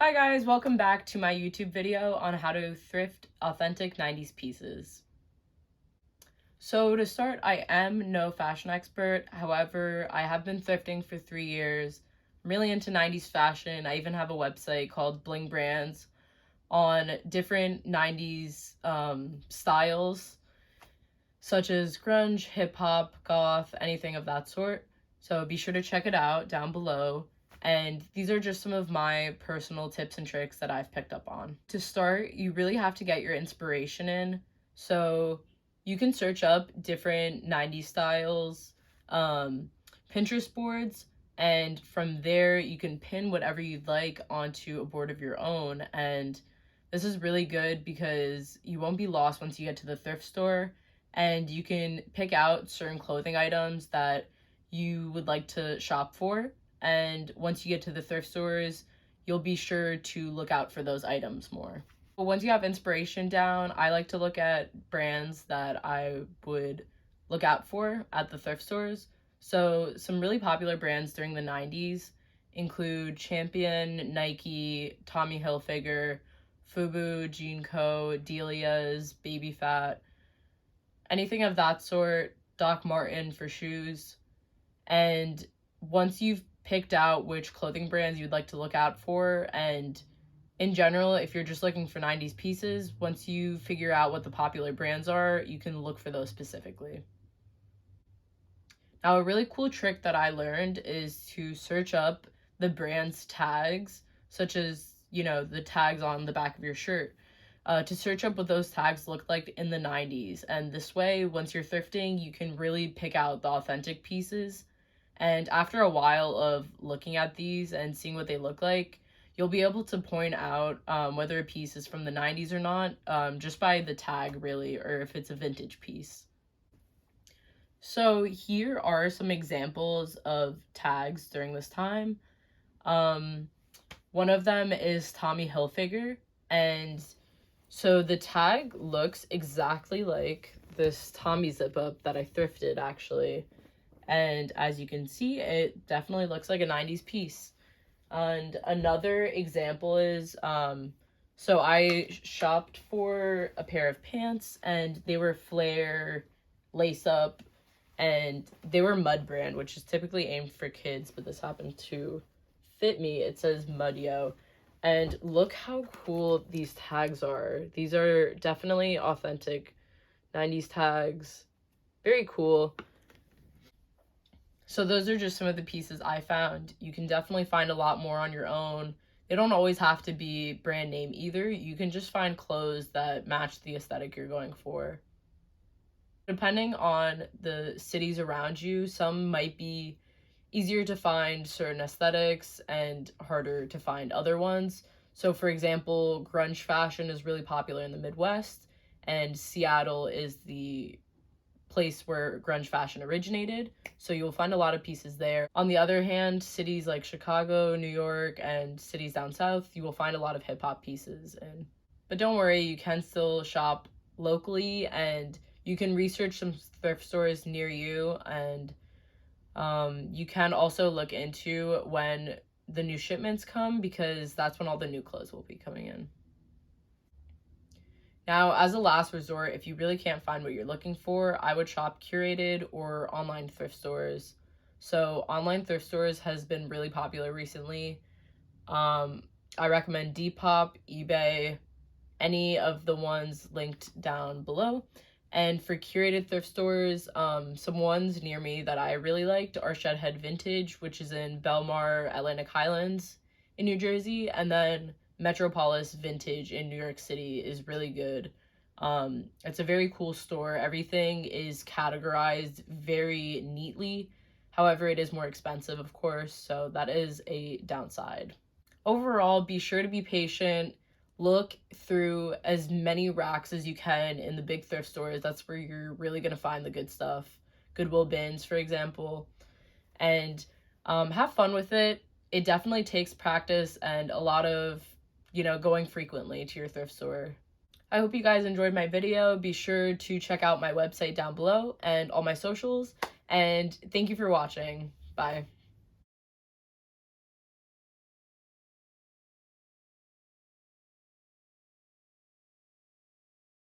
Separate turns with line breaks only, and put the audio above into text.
Hi guys, welcome back to my YouTube video on how to thrift authentic 90s pieces. So to start, I am no fashion expert. However, I have been thrifting for 3 years. I'm really into 90s fashion. I even have a website called Bling Brands on different 90s styles, such as grunge, hip hop, goth, anything of that sort. So be sure to check it out down below. And these are just some of my personal tips and tricks that I've picked up on. To start, you really have to get your inspiration in. So you can search up different 90s styles, Pinterest boards, and from there you can pin whatever you'd like onto a board of your own. And this is really good because you won't be lost once you get to the thrift store, and you can pick out certain clothing items that you would like to shop for. And once you get to the thrift stores, you'll be sure to look out for those items more. But once you have inspiration down, I like to look at brands that I would look out for at the thrift stores. So some really popular brands during the 90s include Champion, Nike, Tommy Hilfiger, Fubu, Jean Co, Delia's, Baby Fat, anything of that sort, Doc Martin for shoes. And once you've picked out which clothing brands you'd like to look out for, and in general, if you're just looking for 90s pieces, once you figure out what the popular brands are, you can look for those specifically. Now, a really cool trick that I learned is to search up the brand's tags, such as, the tags on the back of your shirt, to search up what those tags looked like in the 90s. And this way, once you're thrifting, you can really pick out the authentic pieces. And after a while of looking at these and seeing what they look like, you'll be able to point out whether a piece is from the 90s or not, just by the tag, really, or if it's a vintage piece. So here are some examples of tags during this time. One of them is Tommy Hilfiger, and so the tag looks exactly like this Tommy zip-up that I thrifted, actually. And as you can see, it definitely looks like a 90s piece. And another example is, so I shopped for a pair of pants, and they were flare lace up, and they were Mud brand, which is typically aimed for kids, but this happened to fit me. It says Mudio. And look how cool these tags are. These are definitely authentic 90s tags. Very cool. So those are just some of the pieces I found. You can definitely find a lot more on your own. They don't always have to be brand name either. You can just find clothes that match the aesthetic you're going for. Depending on the cities around you, some might be easier to find certain aesthetics and harder to find other ones. So for example, grunge fashion is really popular in the Midwest, and Seattle is the place where grunge fashion originated, so you'll find a lot of pieces there. On the other hand, cities like Chicago, New York, and cities down south, you will find a lot of hip-hop pieces in. But don't worry, you can still shop locally, and you can research some thrift stores near you, and you can also look into when the new shipments come, because that's when all the new clothes will be coming in. Now, as a last resort, if you really can't find what you're looking for, I would shop curated or online thrift stores. So online thrift stores has been really popular recently. I recommend Depop, eBay, any of the ones linked down below. And for curated thrift stores, some ones near me that I really liked are Shedhead Vintage, which is in Belmar, Atlantic Highlands in New Jersey, and then Metropolis Vintage in New York City is really good. It's a very cool store. Everything is categorized very neatly. However, it is more expensive, of course, so that is a downside. Overall, be sure to be patient. Look through as many racks as you can in the big thrift stores. That's where you're really going to find the good stuff. Goodwill bins, for example. And have fun with it. It definitely takes practice and a lot of going frequently to your thrift store. I hope you guys enjoyed my video. Be sure to check out my website down below and all my socials. And thank you for watching. Bye.